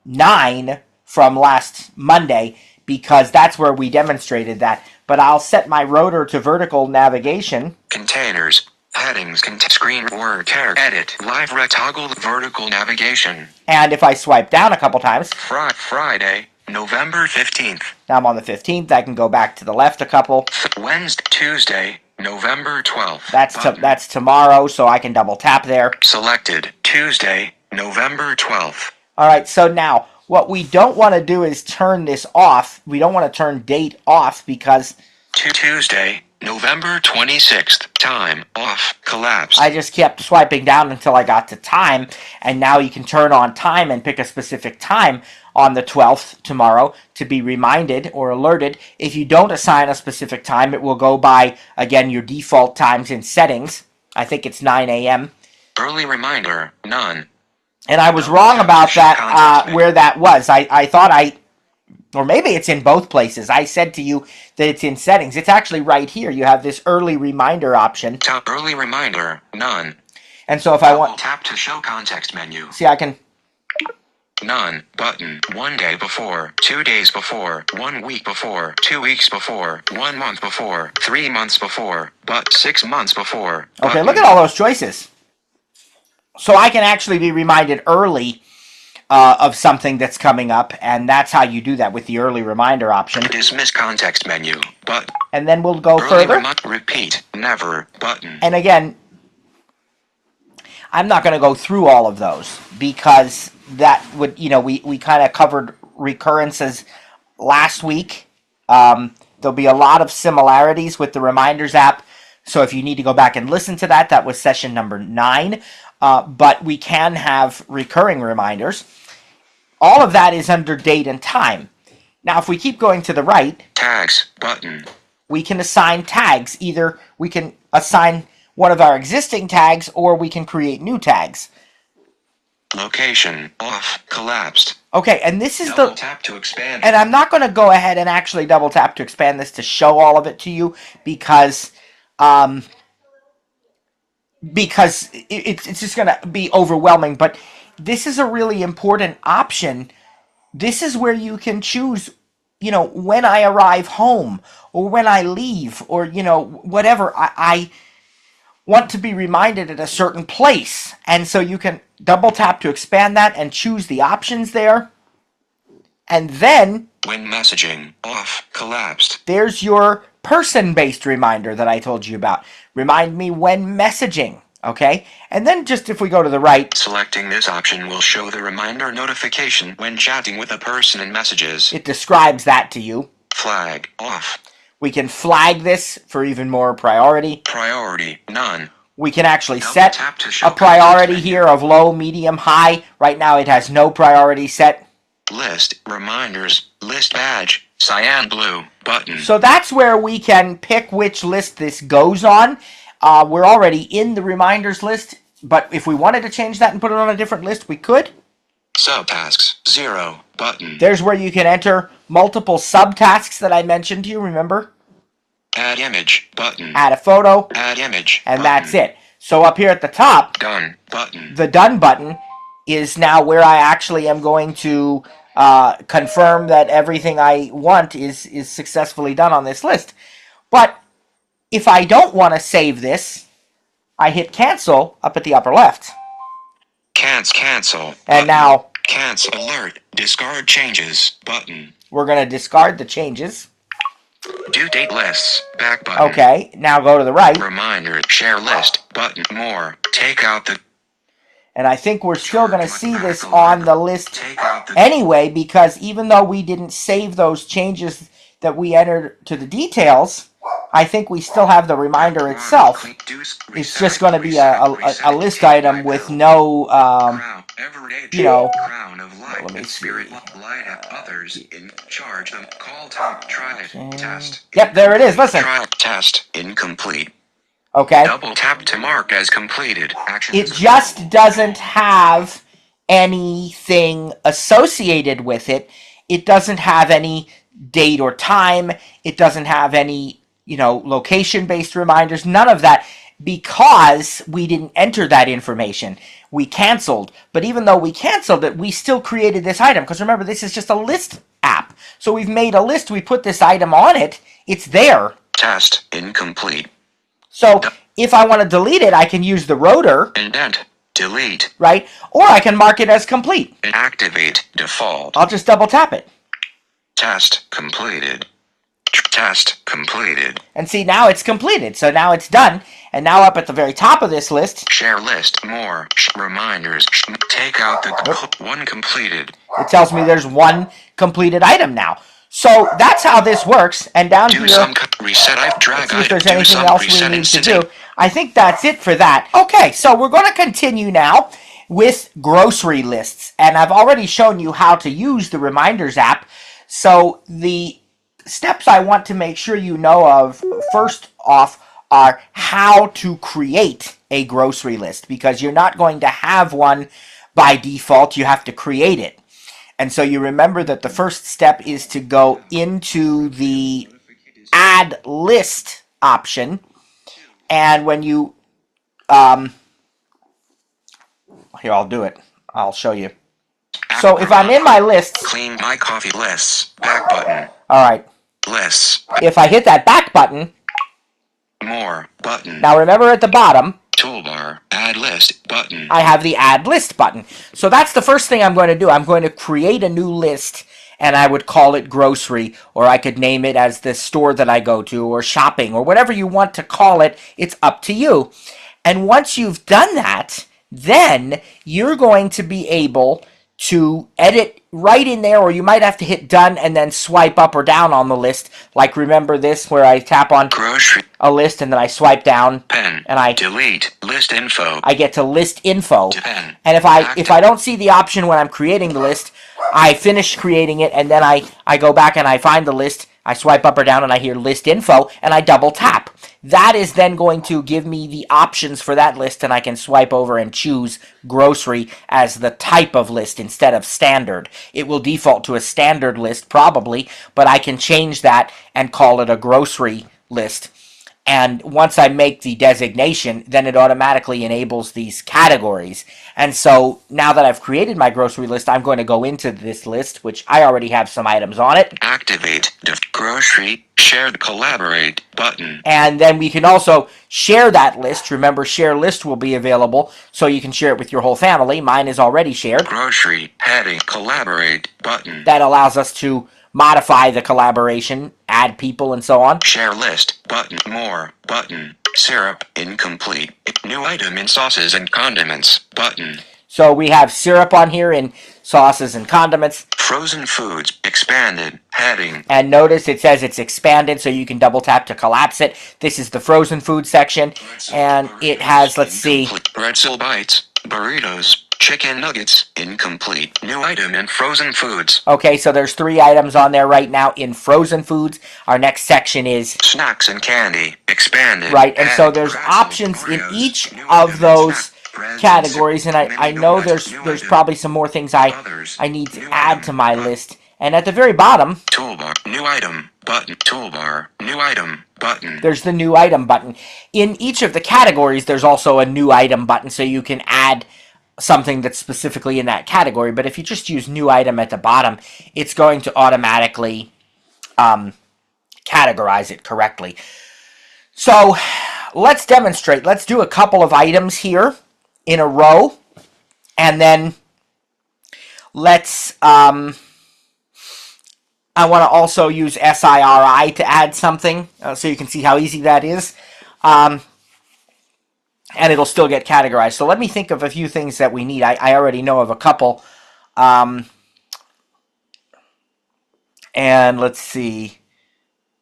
Speaker 1: 9 from last Monday, because that's where we demonstrated that. But I'll set my rotor to vertical navigation.
Speaker 2: Containers, headings, screen, word, character, edit, live toggle, vertical navigation.
Speaker 1: And if I swipe down a couple times,
Speaker 2: Friday, November 15th.
Speaker 1: now I'm on the 15th, I can go back to the left a couple.
Speaker 2: Wednesday, Tuesday, November 12th.
Speaker 1: That's tomorrow, so I can double tap there.
Speaker 2: Selected, Tuesday, November 12th.
Speaker 1: All right, so now what we don't want to do is turn this off. We don't want to turn date off because
Speaker 2: Tuesday, November 26th, time, off, collapsed.
Speaker 1: I just kept swiping down until I got to time, and now you can turn on time and pick a specific time on the 12th tomorrow to be reminded or alerted. If you don't assign a specific time, it will go by, again, your default times in settings. I think it's 9 a.m.
Speaker 2: Early reminder, none.
Speaker 1: And I was wrong about that, where that was. I thought or maybe it's in both places. I said to you that it's in settings. It's actually right here. You have this early reminder option.
Speaker 2: Tap early reminder, none.
Speaker 1: And so if I want,
Speaker 2: Tap to show context menu.
Speaker 1: see, I can,
Speaker 2: None, button, 1 day before, 2 days before, 1 week before, 2 weeks before, 1 month before, 3 months before, but 6 months before.
Speaker 1: okay, look at all those choices. So I can actually be reminded early of something that's coming up, and that's how you do that with the early reminder option.
Speaker 2: Dismiss context menu, but
Speaker 1: And then we'll go
Speaker 2: early
Speaker 1: further.
Speaker 2: repeat, never, button.
Speaker 1: And again, I'm not going to go through all of those because that would, we kind of covered recurrences last week. There'll be a lot of similarities with the Reminders app. So if you need to go back and listen to that, that was session number 9. But we can have recurring reminders. All of that is under date and time. Now, if we keep going to the right,
Speaker 2: Tags, button.
Speaker 1: we can assign tags. Either we can assign one of our existing tags or we can create new tags.
Speaker 2: Location, off, collapsed.
Speaker 1: Okay, and this is
Speaker 2: Double tap to expand.
Speaker 1: and I'm not going to go ahead and actually double tap to expand this to show all of it to you because it's just going to be overwhelming. But this is a really important option. This is where you can choose, when I arrive home or when I leave or, whatever. I want to be reminded at a certain place. And so you can double tap to expand that and choose the options there. And then
Speaker 2: When messaging, off, collapsed.
Speaker 1: there's your person-based reminder that I told you about. Remind me when messaging. Okay, and then just if we go to the right,
Speaker 2: Selecting this option will show the reminder notification when chatting with a person in messages.
Speaker 1: it describes that to you.
Speaker 2: Flag off.
Speaker 1: We can flag this for even more priority.
Speaker 2: Priority none.
Speaker 1: We can actually
Speaker 2: Double
Speaker 1: set
Speaker 2: tap to show
Speaker 1: a priority
Speaker 2: context menu.
Speaker 1: here of low, medium, high. Right now it has no priority set.
Speaker 2: List reminders. List badge. Cyan blue button.
Speaker 1: So that's where we can pick which list this goes on. We're already in the reminders list, but if we wanted to change that and put it on a different list, we could.
Speaker 2: Subtasks 0 button.
Speaker 1: There's where you can enter multiple subtasks that I mentioned to you, remember?
Speaker 2: Add image button.
Speaker 1: Add a photo,
Speaker 2: Add image.
Speaker 1: and
Speaker 2: button.
Speaker 1: that's it. So up here at the top,
Speaker 2: Done button.
Speaker 1: the Done button is now where I actually am going to confirm that everything I want is successfully done on this list. But if I don't want to save this, I hit cancel up at the upper left.
Speaker 2: Cancel.
Speaker 1: And
Speaker 2: button.
Speaker 1: now
Speaker 2: Cancel alert. Discard changes button.
Speaker 1: we're going to discard the changes.
Speaker 2: Due date lists. Back button.
Speaker 1: Okay, now go to the right.
Speaker 2: Reminder. Share list button. More. Take out the.
Speaker 1: And I think we're still going to see this on the list
Speaker 2: Take out the.
Speaker 1: anyway, because even though we didn't save those changes that we entered to the details, I think we still have the reminder itself. It's just going to be a list item with no, you know,
Speaker 2: Crown of light
Speaker 1: let me
Speaker 2: and
Speaker 1: see.
Speaker 2: spirit light have others in charge them. Call type. Try it. Test.
Speaker 1: Yep, there it is. Listen.
Speaker 2: Try test. Incomplete.
Speaker 1: Okay.
Speaker 2: Double tap to mark as completed. Action.
Speaker 1: It just doesn't have anything associated with it. It doesn't have any date or time. It doesn't have any, you know, location-based reminders. None of that, because we didn't enter that information. We canceled. But even though we canceled it, we still created this item. Because remember, this is just a list app. So we've made a list. We put this item on it. It's there.
Speaker 2: Test. Incomplete.
Speaker 1: So if I want to delete it, I can use the rotor,
Speaker 2: Indent. Delete.
Speaker 1: right? Or I can mark it as complete.
Speaker 2: Activate. Default.
Speaker 1: I'll just double tap it.
Speaker 2: Test completed. Test completed.
Speaker 1: And see, now it's completed. So now it's done. And now up at the very top of this list,
Speaker 2: Share list. More. Reminders. Take out the one completed.
Speaker 1: it tells me there's one completed item now. So that's how this works. And down
Speaker 2: Do
Speaker 1: here,
Speaker 2: some reset. I've dragged.
Speaker 1: see if there's
Speaker 2: Do
Speaker 1: anything
Speaker 2: some
Speaker 1: else we
Speaker 2: reset
Speaker 1: need to
Speaker 2: instance.
Speaker 1: do. I think that's it for that. Okay, so we're going to continue now with grocery lists. And I've already shown you how to use the Reminders app. So the steps I want to make sure you know of first off are how to create a grocery list, because you're not going to have one by default. You have to create it. And so you remember that the first step is to go into the Add List option. And when you, here, I'll do it. I'll show you. So if I'm in my lists,
Speaker 2: Clean my coffee lists. Back button.
Speaker 1: all right,
Speaker 2: Lists.
Speaker 1: if I hit that back button,
Speaker 2: More button.
Speaker 1: now remember at the bottom,
Speaker 2: Toolbar. Add list button.
Speaker 1: I have the Add List button. So that's the first thing I'm going to do. I'm going to create a new list, and I would call it grocery, or I could name it as the store that I go to, or shopping, or whatever you want to call it. It's up to you. And once you've done that, then you're going to be able to edit right in there, or you might have to hit done and then swipe up or down on the list. Like, remember this, where I tap on
Speaker 2: Grocery.
Speaker 1: a list and then I swipe down
Speaker 2: Pen.
Speaker 1: and I
Speaker 2: Delete. List info.
Speaker 1: I get to list info.
Speaker 2: Pen.
Speaker 1: And if I don't see the option when I'm creating the list, I finish creating it, and then I go back and I find the list, I swipe up or down and I hear list info, and I double tap. That is then going to give me the options for that list, and I can swipe over and choose grocery as the type of list instead of standard. It will default to a standard list probably, but I can change that and call it a grocery list. And once I make the designation, then it automatically enables these categories. And so now that I've created my grocery list, I'm going to go into this list, which I already have some items on it.
Speaker 2: Activate. Grocery. Shared collaborate button.
Speaker 1: And then we can also share that list. Remember, share list will be available, so you can share it with your whole family. Mine is already shared.
Speaker 2: Grocery. Heading. Collaborate button.
Speaker 1: That allows us to modify the collaboration, add people, and so on.
Speaker 2: Share list button. More button. Syrup, incomplete. New item in sauces and condiments, button.
Speaker 1: So we have syrup on here in sauces and condiments.
Speaker 2: Frozen foods, expanded, heading.
Speaker 1: And notice it says it's expanded, so you can double tap to collapse it. This is the frozen food section, and it has, let's see.
Speaker 2: Pretzel bites, burritos, chicken nuggets, incomplete. New item in frozen foods.
Speaker 1: Okay, so there's 3 items on there right now in frozen foods. Our next section is
Speaker 2: snacks and candy, expanded.
Speaker 1: Right, and so there's options in each of those categories, and I know there's probably some more things I need to add to my list. And at the very bottom,
Speaker 2: toolbar, new item, button, toolbar, new item, button.
Speaker 1: There's the new item button. In each of the categories, there's also a new item button, so you can add something that's specifically in that category. But if you just use new item at the bottom, it's going to automatically categorize it correctly. So let's demonstrate. Let's do a couple of items here in a row, and then let's I want to also use SIRI to add something, so you can see how easy that is, and it'll still get categorized. So let me think of a few things that we need. I already know of a couple, and let's see.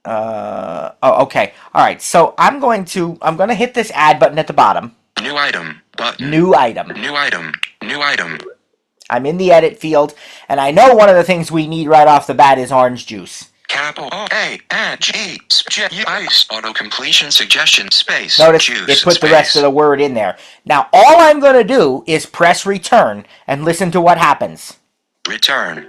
Speaker 1: Okay. All right. So I'm going to hit this add button at the bottom.
Speaker 2: New item button.
Speaker 1: New item.
Speaker 2: New item. New item.
Speaker 1: I'm in the edit field, and I know one of the things we need right off the bat is orange juice.
Speaker 2: Capital A N G ice auto completion suggestion space.
Speaker 1: Notice
Speaker 2: juice,
Speaker 1: it put
Speaker 2: space.
Speaker 1: the rest of the word in there. Now all I'm going to do is press return and listen to what happens.
Speaker 2: Return.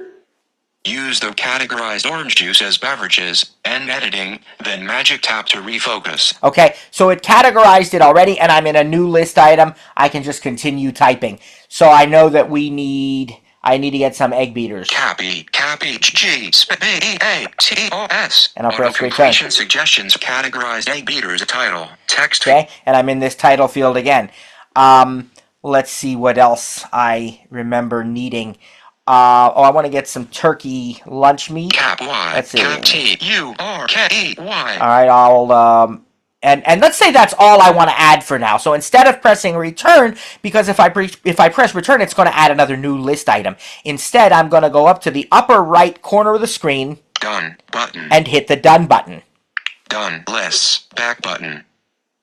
Speaker 2: Use the categorized orange juice as beverages, end editing, then magic tap to refocus.
Speaker 1: Okay, so it categorized it already, and I'm in a new list item. I can just continue typing. So I know that I need to get some egg beaters.
Speaker 2: Cappy, G, B-E-A-T-O-S.
Speaker 1: And I'll press
Speaker 2: Auto-completion
Speaker 1: return.
Speaker 2: Suggestions, categorized egg beaters, title, text.
Speaker 1: Okay, and I'm in this title field again. Let's see what else I remember needing. I want to get some turkey lunch meat.
Speaker 2: Cap Y,
Speaker 1: Let's see.
Speaker 2: Cap T-U-R-K-E-Y.
Speaker 1: All right, I'll and let's say that's all I want to add for now. So instead of pressing return, because if I press return, it's going to add another new list item. Instead, I'm going to go up to the upper right corner of the screen.
Speaker 2: Done button.
Speaker 1: And hit the done button.
Speaker 2: Done lists, back button.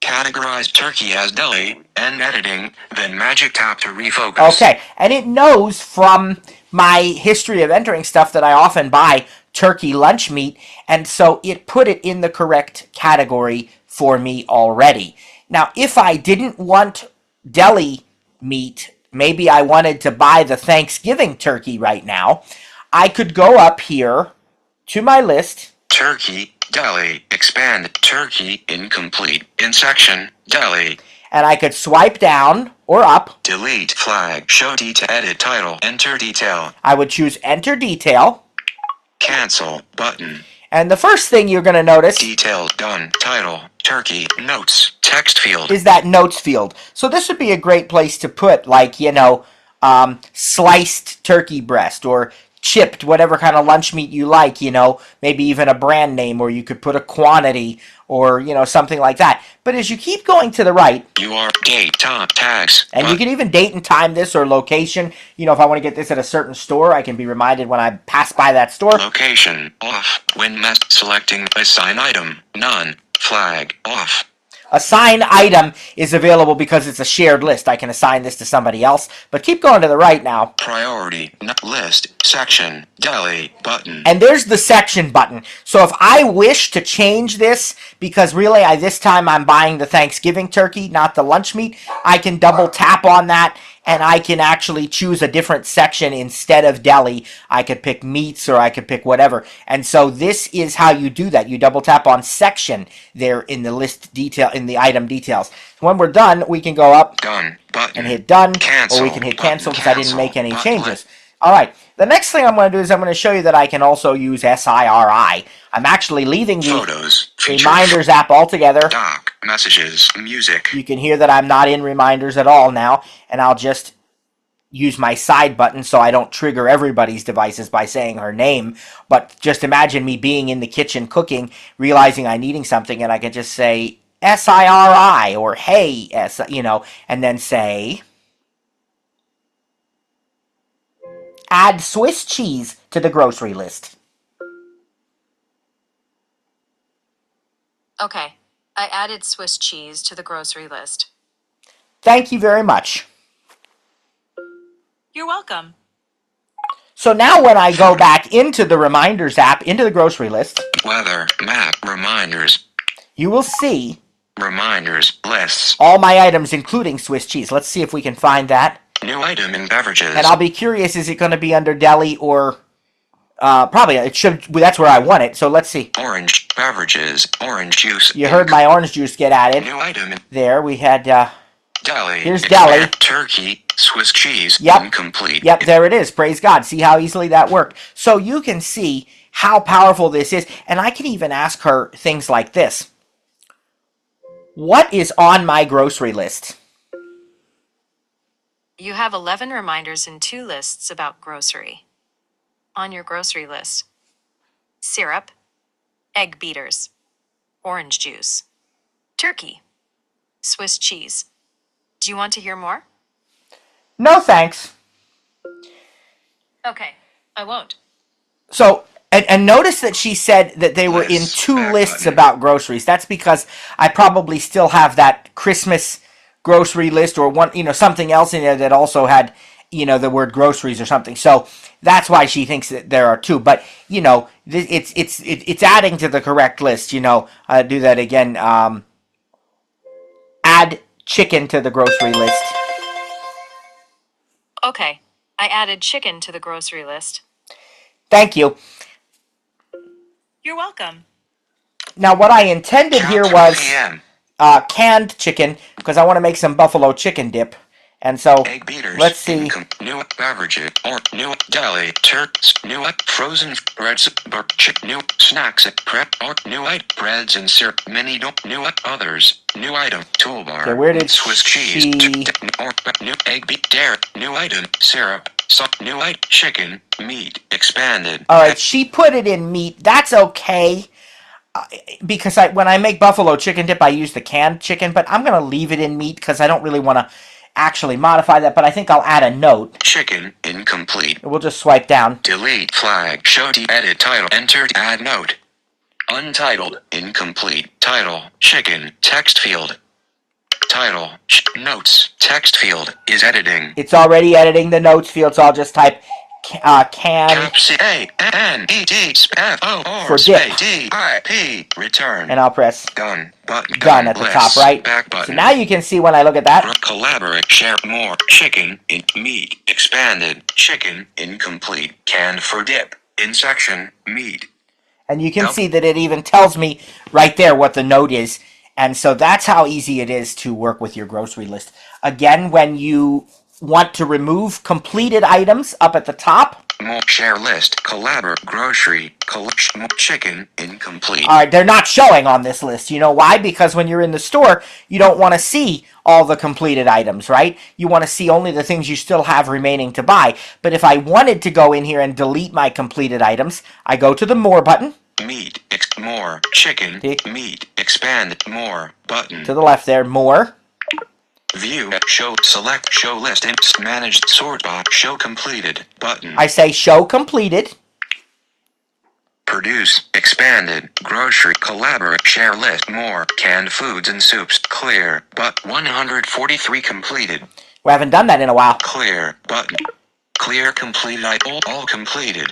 Speaker 2: Categorize turkey as deli, end editing, then magic tap to refocus.
Speaker 1: Okay, and it knows from my history of entering stuff that I often buy turkey lunch meat, and so it put it in the correct category for me already. Now, if I didn't want deli meat, maybe I wanted to buy the Thanksgiving turkey right now, I could go up here to my list.
Speaker 2: Turkey, deli, expand, turkey, incomplete, in section, deli.
Speaker 1: And I could swipe down or up.
Speaker 2: Delete flag, show detail, edit title, enter detail.
Speaker 1: I would choose enter detail.
Speaker 2: Cancel, button.
Speaker 1: And the first thing you're going to notice
Speaker 2: Details done, title, turkey, notes, text field.
Speaker 1: is that notes field. So this would be a great place to put, like, sliced turkey breast or chipped, whatever kind of lunch meat you like, maybe even a brand name, or you could put a quantity or, something like that. But as you keep going to the right,
Speaker 2: date, time, tags.
Speaker 1: and you can even date and time this or location. If I want to get this at a certain store, I can be reminded when I pass by that store.
Speaker 2: Location, off, when selecting assign item, none, flag, off.
Speaker 1: Assign item is available because it's a shared list. I can assign this to somebody else. But keep going to the right now.
Speaker 2: Priority, list, section, deli, button.
Speaker 1: And there's the section button. So if I wish to change this, because really this time I'm buying the Thanksgiving turkey, not the lunch meat, I can double tap on that and I can actually choose a different section instead of deli. I could pick meats or I could pick whatever. And so this is how you do that. You double tap on section there in the list detail, in the item details. When we're done, we can go up
Speaker 2: Done button.
Speaker 1: and hit done,
Speaker 2: Cancel,
Speaker 1: or we can hit cancel because I didn't make any
Speaker 2: button.
Speaker 1: changes. All right, the next thing I'm going to do is I'm going to show you that I can also use SIRI. I'm actually leaving the
Speaker 2: Photos,
Speaker 1: Reminders app altogether.
Speaker 2: doc, messages, music.
Speaker 1: You can hear that I'm not in Reminders at all now, and I'll just use my side button so I don't trigger everybody's devices by saying her name. But just imagine me being in the kitchen cooking, realizing I'm needing something, and I can just say SIRI or hey, and then say, add Swiss cheese to the grocery list.
Speaker 3: Okay, I added Swiss cheese to the grocery list.
Speaker 1: Thank you very much.
Speaker 3: You're welcome.
Speaker 1: So now when I go back into the Reminders app, into the grocery list,
Speaker 2: Weather, map, reminders,
Speaker 1: you will see
Speaker 2: reminders, lists,
Speaker 1: all my items, including Swiss cheese. Let's see if we can find that.
Speaker 2: new item in beverages.
Speaker 1: And I'll be curious, is it going to be under deli or... probably, it should. That's where I want it, so let's see.
Speaker 2: Orange, beverages, orange juice.
Speaker 1: You heard my orange juice get added.
Speaker 2: New item in
Speaker 1: There, we had...
Speaker 2: deli.
Speaker 1: Here's deli.
Speaker 2: Turkey, Swiss cheese,
Speaker 1: Yep.
Speaker 2: incomplete.
Speaker 1: Yep, there it is. Praise God. See how easily that worked. So you can see how powerful this is. And I can even ask her things like this. What is on my grocery list?
Speaker 3: You have 11 reminders and 2 lists about grocery. On your grocery list: syrup, egg beaters, orange juice, turkey, Swiss cheese. Do you want to hear more?
Speaker 1: No thanks.
Speaker 3: Okay, I won't.
Speaker 1: So, and notice that she said that they were in
Speaker 2: Lists,
Speaker 1: 2
Speaker 2: back
Speaker 1: lists
Speaker 2: button.
Speaker 1: about groceries. That's because I probably still have that Christmas grocery list or one, something else in there that also had, the word groceries or something. So that's why she thinks that there are 2. But it's adding to the correct list. Do that again. Add chicken to the grocery list.
Speaker 3: Okay, I added chicken to the grocery list.
Speaker 1: Thank you.
Speaker 3: You're welcome.
Speaker 1: Now, what I intended
Speaker 2: Count
Speaker 1: here
Speaker 2: through
Speaker 1: was
Speaker 2: PM.
Speaker 1: canned chicken because I want to make some buffalo chicken dip. And so,
Speaker 2: Egg beaters.
Speaker 1: let's see.
Speaker 2: New beverages or new deli. Turks. New frozen breads. New snacks. Prep or new breads and syrup. Mini new others. New item. Toolbar.
Speaker 1: Okay, where did
Speaker 2: Swiss cheese.
Speaker 1: she-
Speaker 2: Or new egg beat. Dare. New item. Syrup. New item. Chicken. Meat. Expanded.
Speaker 1: All right, she put it in meat. That's okay. Because when I make buffalo chicken dip, I use the canned chicken, but I'm going to leave it in meat because I don't really want to actually modify that, but I think I'll add a note.
Speaker 2: Chicken. Incomplete.
Speaker 1: We'll just swipe down.
Speaker 2: Delete flag. Show edit title. Enter add note. Untitled. Incomplete. Title. Chicken. Text field. Title. Notes. Text field is editing.
Speaker 1: It's already editing the notes field, so I'll just type can
Speaker 2: Caps A-N-E-D-F-O
Speaker 1: for dip.
Speaker 2: D-I-P. Return.
Speaker 1: And I'll press
Speaker 2: Done. Button.
Speaker 1: done at the top right.
Speaker 2: Back button.
Speaker 1: So now you can see when I look at that.
Speaker 2: Collaborate. Share more. Chicken. In meat. Expanded. Chicken. Incomplete. Canned for dip. In section. Meat.
Speaker 1: And you can
Speaker 2: Nope.
Speaker 1: see that it even tells me right there what the note is. And so that's how easy it is to work with your grocery list. Again, when you want to remove completed items up at the top.
Speaker 2: More share list. Collaborate. Grocery. Chicken. Incomplete.
Speaker 1: All right, they're not showing on this list. You know why? Because when you're in the store, you don't want to see all the completed items, right? You want to see only the things you still have remaining to buy. But if I wanted to go in here and delete my completed items, I go to the More button.
Speaker 2: Meat. More. Chicken. Meat. Expand. More. Button.
Speaker 1: To the left there, More.
Speaker 2: View. Show. Select. Show list. Manage. Sort by. Show completed. Button.
Speaker 1: I say Show Completed.
Speaker 2: Produce. Expanded. Grocery. Collaborate. Share list. More. Canned foods and soups. Clear. But 143 completed.
Speaker 1: We haven't done that in a while.
Speaker 2: Clear. Button. Clear. Completed. All completed.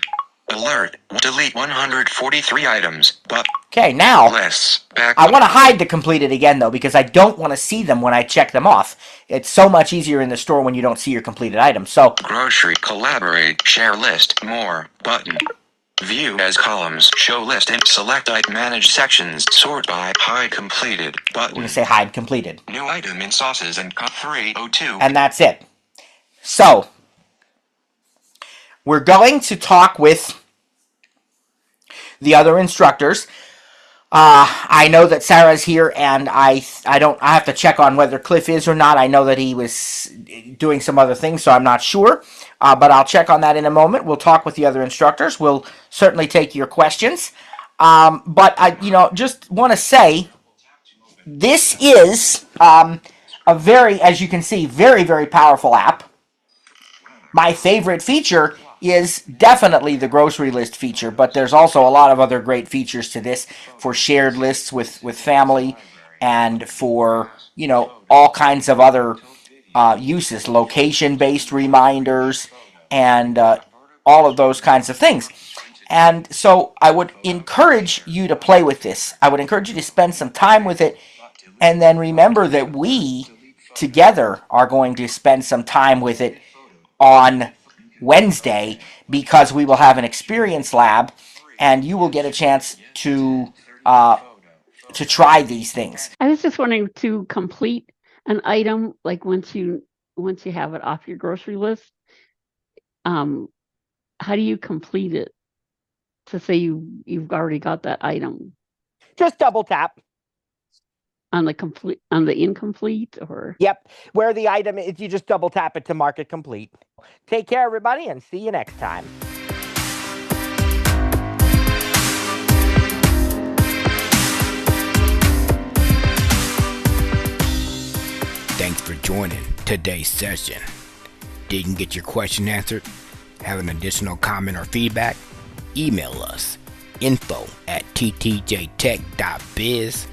Speaker 2: Alert. Delete 143 items. But
Speaker 1: Okay, now
Speaker 2: lists. Back.
Speaker 1: I want to hide the completed again, though, because I don't want to see them when I check them off. It's so much easier in the store when you don't see your completed items. So,
Speaker 2: Grocery. Collaborate. Share list. More. Button. View as columns. Show list and select item. Manage sections. Sort by. Hide completed.
Speaker 1: we're
Speaker 2: Button.
Speaker 1: going to say hide completed.
Speaker 2: New item in sauces and cut 302.
Speaker 1: And that's it. So, we're going to talk with the other instructors. I know that Sarah's here, and I have to check on whether Cliff is or not. I know that he was doing some other things, so I'm not sure. But I'll check on that in a moment. We'll talk with the other instructors. We'll certainly take your questions. But I, just want to say this is a very, as you can see, very, very powerful app. My favorite feature is definitely the grocery list feature, but there's also a lot of other great features to this for shared lists with family and for, all kinds of other uses, location-based reminders, and all of those kinds of things. And so I would encourage you to play with this. I would encourage you to spend some time with it, and then remember that we together are going to spend some time with it on Wednesday, because we will have an experience lab and you will get a chance to try these things.
Speaker 4: I was just wondering, to complete an item, like once you have it off your grocery list, how do you complete it to say you've already got that item?
Speaker 5: Just double tap.
Speaker 4: On the incomplete, or?
Speaker 5: Yep. Where the item is, you just double tap it to mark it complete. Take care, everybody, and see you next time.
Speaker 6: Thanks for joining today's session. Didn't get your question answered? Have an additional comment or feedback? Email us info@ttjtech.biz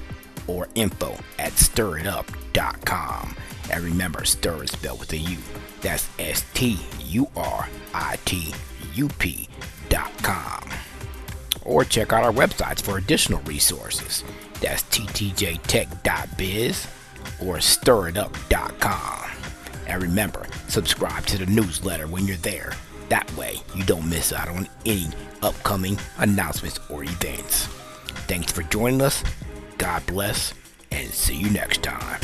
Speaker 6: or info@stiritup.com. And remember, stir is spelled with a U. That's STURITUP.com. Or check out our websites for additional resources. That's ttjtech.biz or stiritup.com. And remember, subscribe to the newsletter when you're there. That way, you don't miss out on any upcoming announcements or events. Thanks for joining us. God bless, and see you next time.